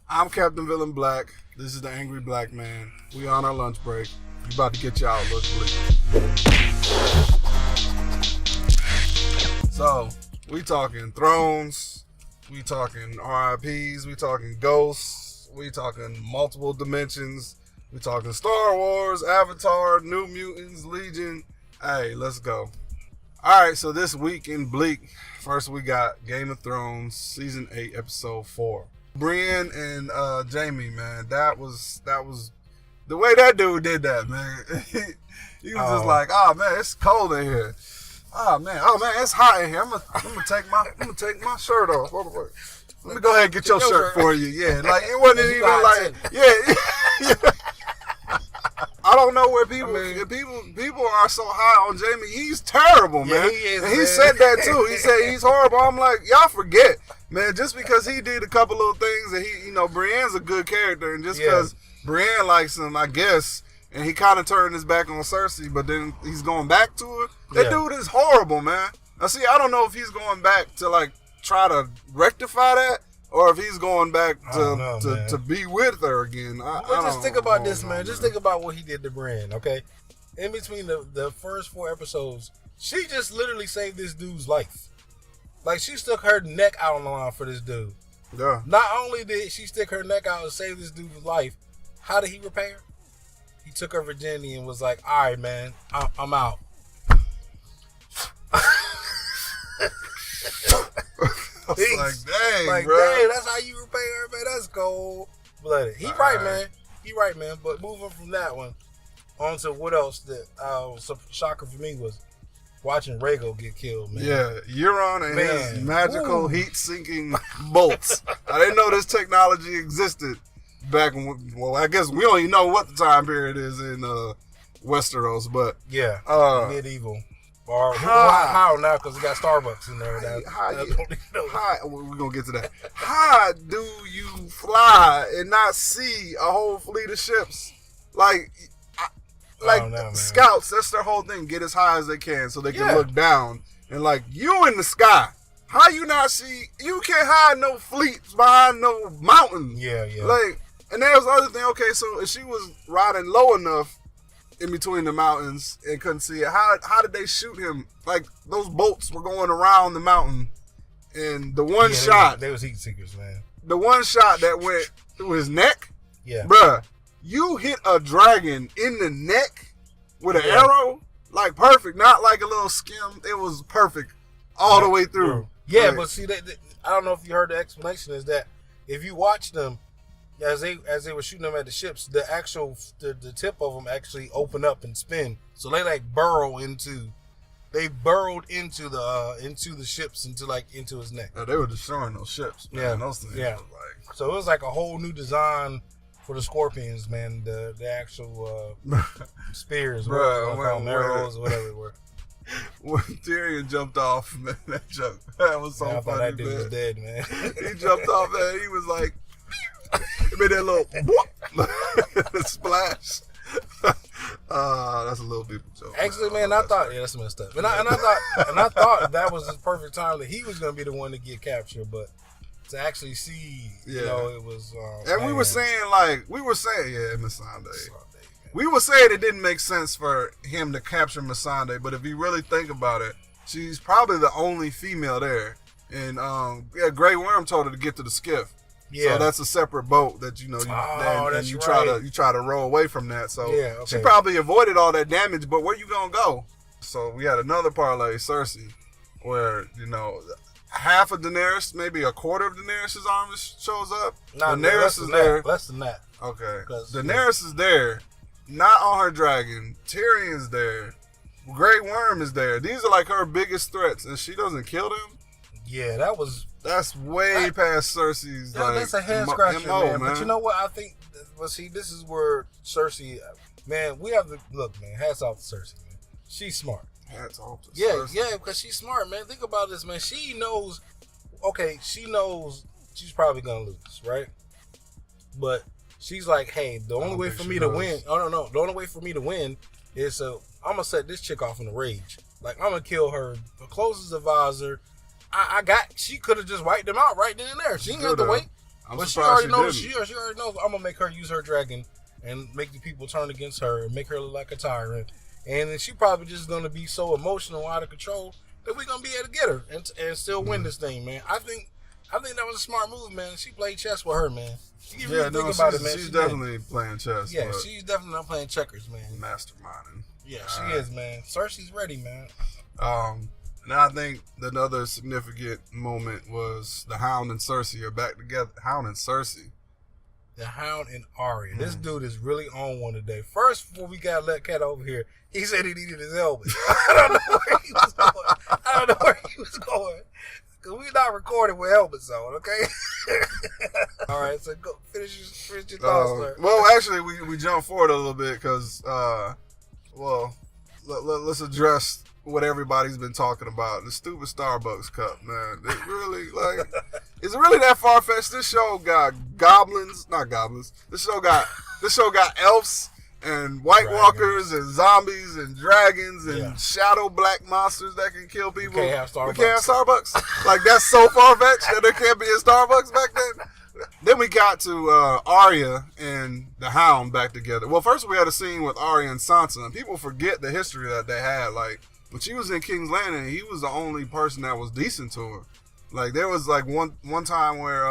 I'm Captain Villain Black. This is the Angry Black Man. We on our lunch break. We about to get you out. Look, Bleek. So, we talking Thrones. We talking RIPs. We talking Ghosts. We talking multiple dimensions. We talking Star Wars, Avatar, New Mutants, Legion. Hey, let's go. Alright, so this week in Bleek, first we got Game of Thrones, Season 8, Episode 4. Brienne and Jamie, man, that was the way that dude did that, man. He was just like, oh man, it's cold in here. Oh man, it's hot in here. I'm gonna take my shirt off. Let me go ahead and get your shirt for you. Yeah, like it wasn't even like, yeah. I don't know where people are so high on Jamie. He's terrible, man. Yeah, he is, and he said that too. He said he's horrible. I'm like, y'all forget, man. Just because he did a couple little things, and Brienne's a good character, and just because Brienne likes him, I guess, and he kind of turned his back on Cersei, but then he's going back to her. That dude is horrible, man. Now, see, I don't know if he's going back to like try to rectify that, or if he's going back to be with her again. Just think about this, man. Just think about what he did to Brienne, okay? In between the first 4 episodes, she just literally saved this dude's life. Like, she stuck her neck out on the line for this dude. Yeah. Not only did she stick her neck out and save this dude's life, how did he repay her? He took her virginity and was like, all right, man, I'm out. I was like, dang, bro. Dang, that's how you repay her, man. That's cold-blooded. He right, man. But moving from that one on to what else that was a shocker for me was watching Rhaegal get killed, man. Yeah, Euron and his magical heat-sinking bolts. I didn't know this technology existed back when, well, I guess we don't even know what the time period is in Westeros, but... Yeah, medieval. Or how now, because we got Starbucks in there. We're going to get to that. How do you fly and not see a whole fleet of ships? Like scouts, that's their whole thing. Get as high as they can so they can look down. And like, you in the sky. How you not see? You can't hide no fleets behind no mountain. Yeah. Like, and there's the other thing. Okay, so if she was riding low enough in between the mountains and couldn't see it, how did they shoot him? Like, those bolts were going around the mountain, and the one shot, they was heat seekers, man. The one shot that went through his neck, bruh, you hit a dragon in the neck with an arrow, like perfect, not like a little skim. It was perfect all the way through. Yeah, but see, I don't know if you heard the explanation is that if you watch them, as they were shooting them at the ships, the tip of them actually open up and spin. So they like burrowed into the ships into his neck. They were destroying those ships, man. Yeah, those things. Yeah. So it was like a whole new design for the Scorpions, man. The actual spears, arrows, whatever they were. When Tyrion jumped off, man, that joke, that was so funny. That dude was dead, man. He jumped off, man. He was like. It made that little splash. That's a little people joke. Actually, man, I thought that's messed up. And I thought that was the perfect time that he was going to be the one to get captured, but to actually see, it was. And we were saying, Missandei. We were saying it didn't make sense for him to capture Missandei, but if you really think about it, she's probably the only female there. And Grey Worm told her to get to the skiff. Yeah. So that's a separate boat that you try to row away from that. So she probably avoided all that damage, but where you gonna go? So we had another parlay, Cersei, where half of Daenerys, maybe a quarter of Daenerys' army shows up. Daenerys is there. Less than that. Okay. Daenerys is there, not on her dragon. Tyrion's there. Grey Worm is there. These are like her biggest threats, and she doesn't kill them. Yeah, that's way past Cersei's. That's a head scratcher, man. But you know what? I think. Well, see, this is where Cersei, man. We have to look, man. Hats off to Cersei, man. She's smart. Hats off to Cersei. Yeah, because she's smart, man. Think about this, man. She knows. Okay, she knows she's probably gonna lose, right? But she's like, hey, the only way for me to win. Oh no, the only way for me to win is I'm gonna set this chick off in a rage. Like, I'm gonna kill her. The closest advisor. She could have just wiped them out right then and there. She didn't have to wait. But she already knows. She already knows. I'm gonna make her use her dragon and make the people turn against her and make her look like a tyrant. And then she probably just gonna be so emotional, out of control, that we're gonna be able to get her and still win this thing, man. I think that was a smart move, man. She played chess with her, man. Think about it, man. She's definitely playing chess. Yeah, she's definitely not playing checkers, man. Masterminding. Yeah, she is, man. Cersei's ready, man. Now I think another significant moment was the Hound and Cersei are back together. Hound and Cersei. The Hound and Arya. This dude is really on one today. First, before we got let Cat over here, he said he needed his helmet. I don't know where he was going. Because we're not recording with helmets on, okay? All right, so go finish your thoughts, sir. Well, actually, we jumped forward a little bit because, let's address what everybody's been talking about. The stupid Starbucks cup, man. It really, is it really that far-fetched? This show got not goblins. This show got elves and White Walkers and zombies and dragons and shadow black monsters that can kill people. We can't have Starbucks. We can't have Starbucks. Like, that's so far-fetched that there can't be a Starbucks back then. Then we got to Arya and the Hound back together. Well, first we had a scene with Arya and Sansa, and people forget the history that they had. Like, when she was in King's Landing, he was the only person that was decent to her. Like, there was like one time where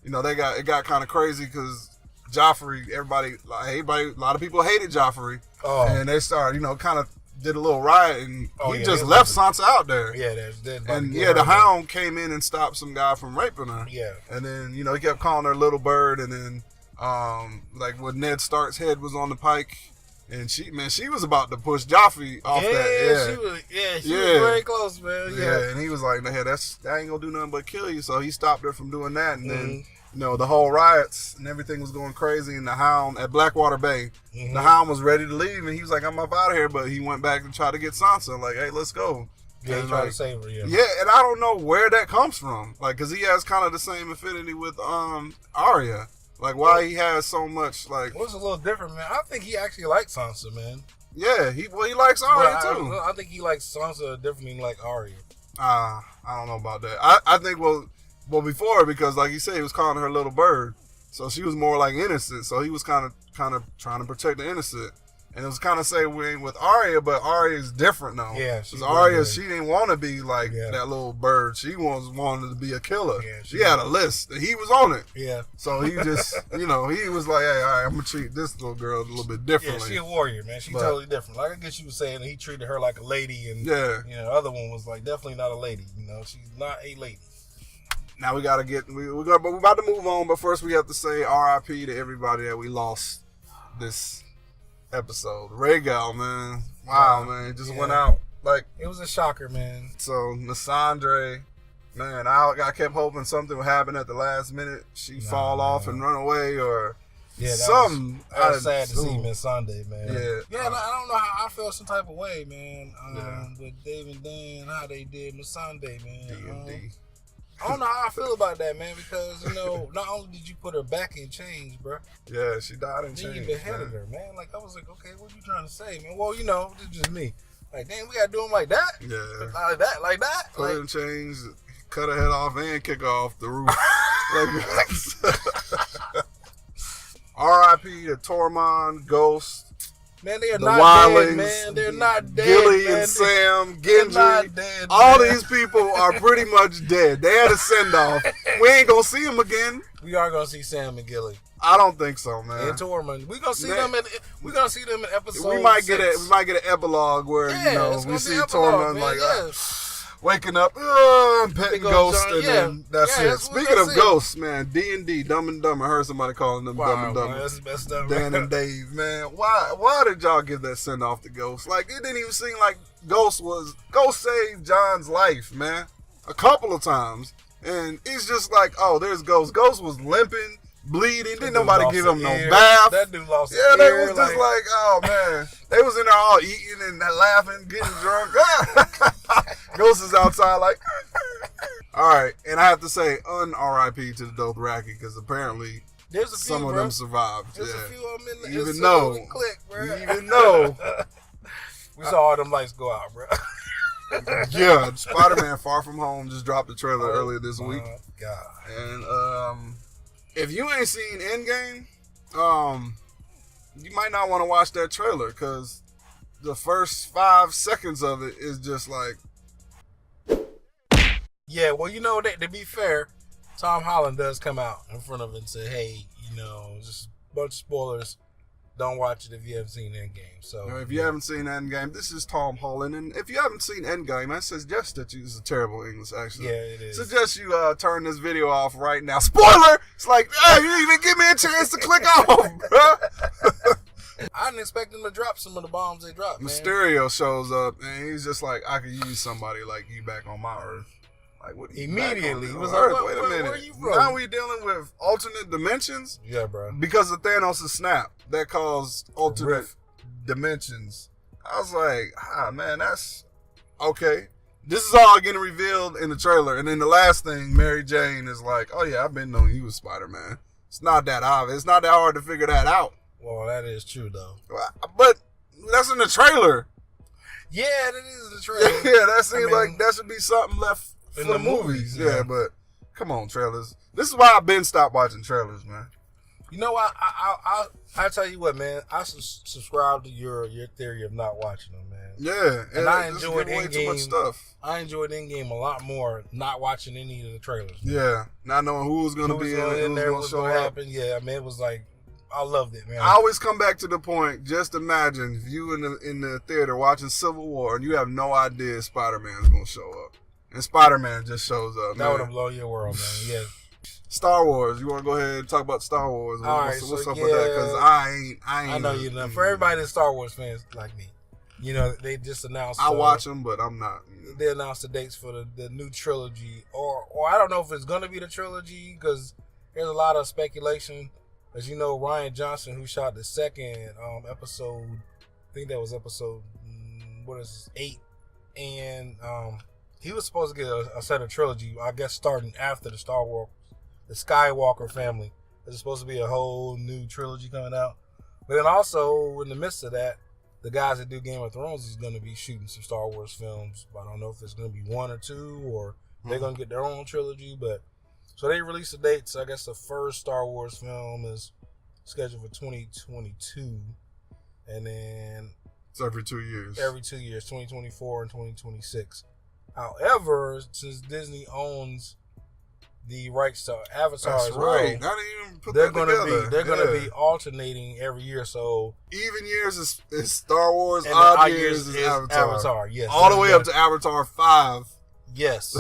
it got kind of crazy because Joffrey, everybody, a lot of people hated Joffrey, and they started, kind of did a little riot, and he just left Sansa out there. Yeah, the Hound came in and stopped some guy from raping her. Yeah, and then he kept calling her little bird, and then like when Ned Stark's head was on the pike. And she was about to push Joffrey off that. She was very close, man. Yeah, and he was like, "Hey, that ain't gonna do nothing but kill you." So he stopped her from doing that, and then the whole riots and everything was going crazy. And the Hound at Blackwater Bay, the Hound was ready to leave, and he was like, "I'm up out of here," but he went back and tried to get Sansa. Like, "Hey, let's go." Yeah, he tried to save her. Yeah, and I don't know where that comes from. Like, because he has kind of the same affinity with Arya. Like, why he has so much, like... Well, it's a little different, man. I think he actually likes Sansa, man. Yeah, he likes Arya, too. I think he likes Sansa differently like Arya. I don't know about that. I think, well, before, because, like you said, he was calling her little bird. So she was more, like, innocent. So he was kind of trying to protect the innocent. And it was kind of same way with Arya, but Arya is different now. Yeah, because Arya, she didn't want to be like that little bird. She wanted to be a killer. Yeah, she had a list, and he was on it. Yeah. So he just, he was like, "Hey, all right, I'm gonna treat this little girl a little bit differently." Yeah, she a warrior, man. She's totally different. Like I guess you were saying, he treated her like a lady, and the other one was like definitely not a lady. She's not a lady. Now we gotta we're about to move on, but first we have to say R.I.P. to everybody that we lost this episode. Rhaegal, man. Wow, man. It just went out. Like, it was a shocker, man. So, Missandei, man, I kept hoping something would happen at the last minute. She'd fall off and run away or something. That was sad to see Missandei, man. Yeah. I don't know how I felt some type of way, man. With Dave and Dan, how they did Missandei, man. D&D. I don't know how I feel about that, man, because, not only did you put her back in chains, bro. Yeah, she died in chains. Then you beheaded her, man. Like, I was like, okay, what you trying to say, man? Well, this is just me. Like, damn, we got to do him like that? Yeah. Like that? Put her in chains, cut her head off, and kick her off the roof. R.I.P. to Tormund, Ghost. Man, they are not dead, man. They're not dead, Gilly man. and Sam, Gendry, not dead, all man. these people are pretty much dead. They had a send-off. We ain't gonna see them again. We are gonna see Sam and Gilly. I don't think so, man. And Tormund. We're gonna see them in episode. We might get an epilogue where we see Tormund waking up, petting Ghost, and then that's it. Speaking of Ghosts, man, D&D, Dumb and Dumber. I heard somebody calling them Dumb and Dumber. That's messed up. Dan and Dave, man. Why did y'all give that send off to Ghost? Like, it didn't even seem like Ghost saved John's life, man, a couple of times, and it's just like, oh, there's Ghost. Ghost was limping, bleeding. Didn't nobody give him no bath. That dude lost his ear. Yeah, they was just like, oh man, they was in there all eating and laughing, getting drunk. Ghost is outside like, all right. And I have to say, un-RIP to the Dothraki because apparently some of them survived. There's a few of them in the even though, we saw all them lights go out, bro. Yeah, SpiderMan Far From Home just dropped the trailer earlier this week. God. And if you ain't seen Endgame, you might not want to watch that trailer because the first 5 seconds of it is just like. Yeah, well, you know, to be fair, Tom Holland does come out in front of it and say, hey, you know, just a bunch of spoilers. Don't watch it if you haven't seen Endgame. So if you haven't seen Endgame, this is Tom Holland. And if you haven't seen Endgame, I suggest that you use a terrible English accent. Yeah, it is. Suggest you turn this video off right now. Spoiler! It's like, hey, you didn't even give me a chance to click off, bro. I didn't expect them to drop some of the bombs they dropped, man. Mysterio shows up, and he's just like, I could use somebody like you back on my Earth. Like, what? Immediately. He was like, like, wait a minute. Where are you from? Now we dealing with alternate dimensions? Yeah, bro. Because of Thanos' snap that caused alternate Rift. dimensions. I was like, man, that's okay. This is all getting revealed in the trailer. And then the last thing, Mary Jane is like, oh yeah, I've been knowing you was Spider-Man. It's not that obvious. It's not that hard to figure that out. Well, that is true, though. But that's in the trailer. Yeah, that is in the trailer. Yeah, that seems like that should be something left in for the movies. movies. Yeah, but come on, trailers. This is why I've been stopped watching trailers, man. You know what? I tell you what, man. I subscribe to your theory of not watching them, man. Yeah, and I enjoyed way too much Endgame. stuff. I enjoyed Endgame a lot more not watching any of the trailers. Man. Yeah, not knowing who was going to be in there, what's going to happen. Yeah, I mean, it was like, I loved it, man. I always come back to the point. Just imagine if you in the theater watching Civil War and you have no idea Spider-Man's going to show up, and Spider-Man just shows up. That would have blown your world, man. Yeah. Star Wars. You want to go ahead and talk about Star Wars? All right, what's up with that? Because I ain't. I know you know. For everybody that's Star Wars fans like me, you know, they just announced. I watch them, but I'm not. They announced the dates for the new trilogy, or I don't know if it's gonna be the trilogy because there's a lot of speculation. As you know, Rian Johnson, who shot the second episode, I think that was episode 8, and he was supposed to get a set of trilogy, I guess, starting after the Skywalker family. There's supposed to be a whole new trilogy coming out. But then also, in the midst of that, the guys that do Game of Thrones is going to be shooting some Star Wars films. I don't know if it's going to be 1 or 2 or they're going to get their own trilogy. But so they released the dates. I guess the first Star Wars film is scheduled for 2022. And then... It's every 2 years. Every 2 years, 2024 and 2026. However, since Disney owns the rights to Avatar as well. Right. I didn't even put that together. They're gonna be alternating every year. So even years is Star Wars, and odd years is Avatar. Yes, all the way up to Avatar 5. Yes.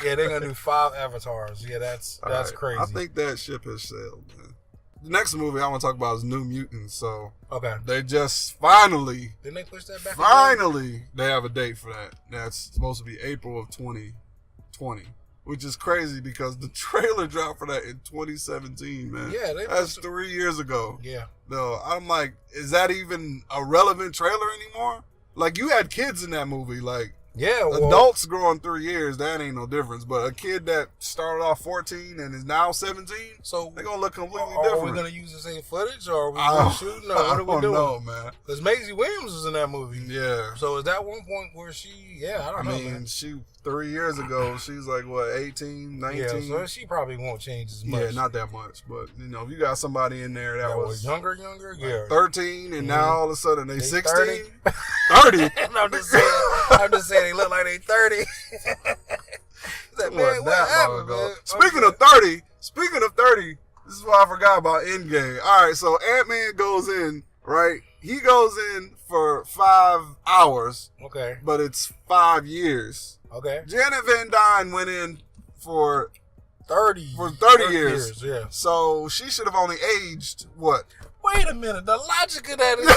Yeah, they're gonna do 5 Avatars. Yeah, that's right. Crazy. I think that ship has sailed, man. The next movie I want to talk about is New Mutants. So okay, they just finally. Didn't they push that back? Finally, they have a date for that. That's supposed to be April of 2020. Which is crazy because the trailer dropped for that in 2017, man. Yeah, that's 3 years ago. Yeah. No, I'm like, is that even a relevant trailer anymore? Like, you had kids in that movie. Like, yeah, adults growing 3 years, that ain't no difference. But a kid that started off 14 and is now 17, so they're gonna look completely different. Are we gonna use the same footage, or are we gonna shoot? No, what are we doing? No, man. Because Maisie Williams was in that movie. Yeah. So is that one point where she? Yeah, I don't know. I mean, she 3 years ago, she's like what, 18, 19? Yeah, so she probably won't change as much. Yeah, not that much. But you know, if you got somebody in there that was younger, yeah, 13, and now all of a sudden they 16, 30. 30. I'm just saying they look like they 30. Like, man, what happened, man? Speaking of 30, this is why I forgot about Endgame. All right, so Ant-Man goes in, right? He goes in for 5 hours. Okay. But it's 5 years. Okay. Janet Van Dyne went in for 30 years. Yeah. So she should have only aged what? Wait a minute. The logic of that is.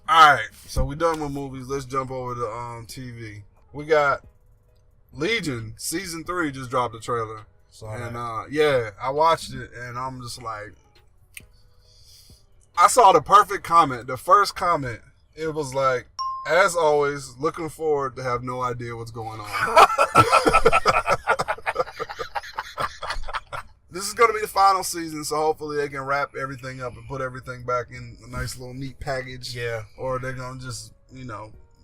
All right. So we done with movies. Let's jump over to TV. We got Legion season 3 just dropped the trailer. And yeah, I watched it and I'm just like, I saw the perfect comment. The first comment, it was like, as always, looking forward to have no idea what's going on. This is going to be the final season, so hopefully they can wrap everything up and put everything back in a nice little neat package. Yeah. Or they're going to just,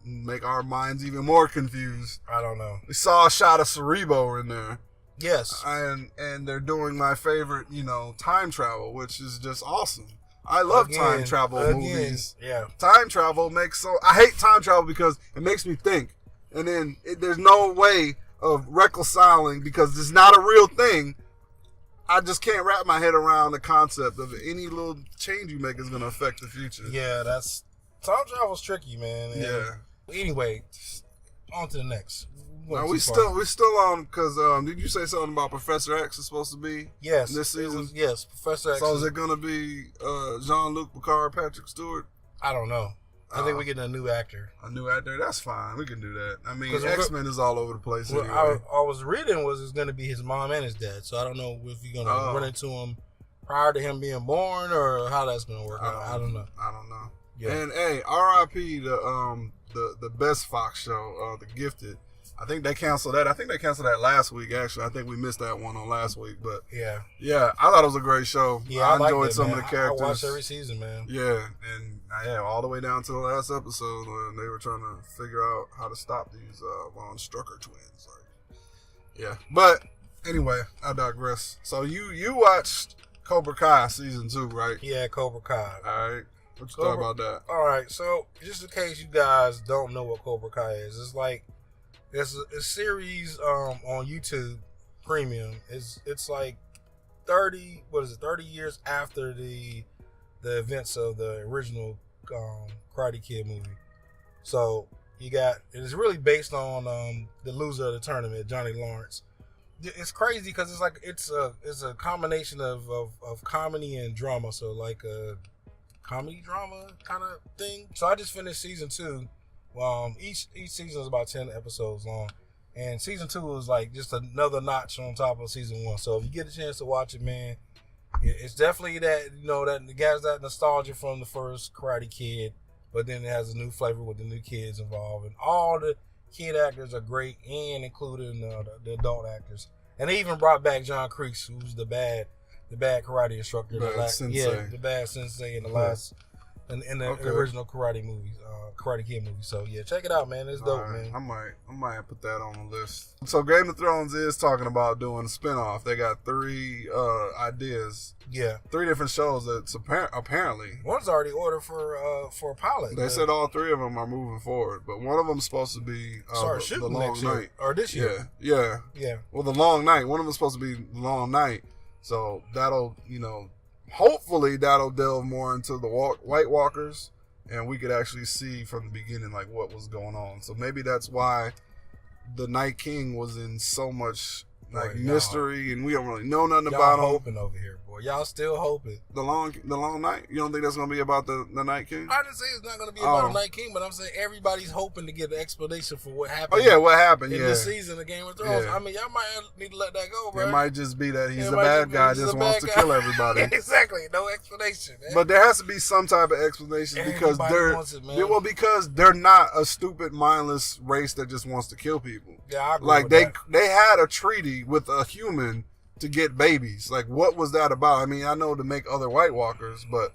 make our minds even more confused. I don't know. We saw a shot of Cerebro in there. Yes. And they're doing my favorite, time travel, which is just awesome. I love time travel movies. Yeah. Time travel I hate time travel because it makes me think. And then there's no way of reconciling because it's not a real thing. I just can't wrap my head around the concept of any little change you make is going to affect the future. Yeah, time travel's tricky, man. And yeah. Anyway, on to the next. We still on because did you say something about Professor X is supposed to be? Yes. This season? Yes, Professor X. So is it going to be Jean-Luc Picard, Patrick Stewart? I don't know. I think we're getting a new actor. A new actor? That's fine. We can do that. I mean, X-Men is all over the place anyway. I was reading it's going to be his mom and his dad. So I don't know if you're going to run into him prior to him being born or how that's going to work out. I don't know. Yeah. And hey, R.I.P. the best Fox show, The Gifted. I think they canceled that. I think they canceled that last week, actually. I think we missed that one on last week. But yeah, I thought it was a great show. Yeah, I enjoyed some of the characters. I watched every season, man. Yeah, and all the way down to the last episode when they were trying to figure out how to stop these Von Strucker twins. But anyway, I digress. So you watched Cobra Kai season 2, right? Yeah, Cobra Kai. All right. What you thought about that? All right. So just in case you guys don't know what Cobra Kai is, it's like it's a series on YouTube Premium. It's like 30 years after the events of the original Karate Kid movie. So it's really based on the loser of the tournament, Johnny Lawrence. It's crazy because it's a combination of comedy and drama. So like a comedy drama kind of thing. So I just finished season 2. Each season is about 10 episodes long, and season 2 is like just another notch on top of season 1. So if you get a chance to watch it, man, it's definitely that that it has that nostalgia from the first Karate Kid, but then it has a new flavor with the new kids involved, and all the kid actors are great, and including the adult actors. And they even brought back John Kreese, who's the bad karate instructor, the bad sensei in the last in the original Karate Kid movie. So yeah, check it out, man. It's dope, man. I might put that on the list. So Game of Thrones is talking about doing a spinoff. They got 3 ideas. Yeah, 3 different shows that's apparently. One's already ordered for a pilot. They said all 3 of them are moving forward, but one of them's supposed to be the Long Night or this year. Yeah. Well, the Long Night. One of them's supposed to be the Long Night. So that'll hopefully that'll delve more into the White Walkers, and we could actually see from the beginning like what was going on. So maybe that's why the Night King was in so much mystery, and we don't really know nothing about him. Y'all hoping over here, boy. Y'all still hoping. The long night. You don't think that's gonna be about the Night King? I didn't say it's not gonna be about the Night King, but I'm saying everybody's hoping to get an explanation for what happened. Oh yeah, what happened? In this season of Game of Thrones. Yeah. I mean, y'all might need to let that go, bro. It might just be that he's a bad guy, just wants to kill everybody. Exactly, no explanation, man. But there has to be some type of explanation because because they're not a stupid, mindless race that just wants to kill people. Yeah, I agree like with that. They had a treaty with a human to get babies. Like, what was that about? I mean, I know to make other White Walkers, but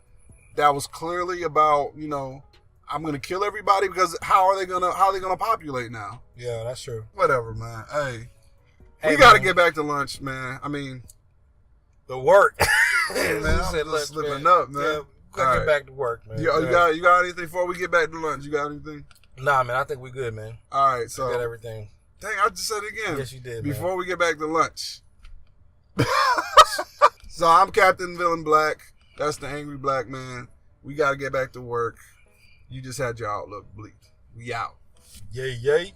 that was clearly about, I'm gonna kill everybody because how are they gonna populate now? Yeah, that's true. Whatever, man. Hey, we gotta get back to lunch, man. I mean, the work. Man, I'm just slipping up, man. Yeah, gotta get back to work, man. You got anything before we get back to lunch? You got anything? Nah, man. I think we good, man. All right, so I got everything. Dang, I just said it again. Yes, you did. Before we get back to lunch. So I'm Captain Villain Black. That's the angry black man. We gotta get back to work. You just had your outlook bleak. We out. Yay, yay.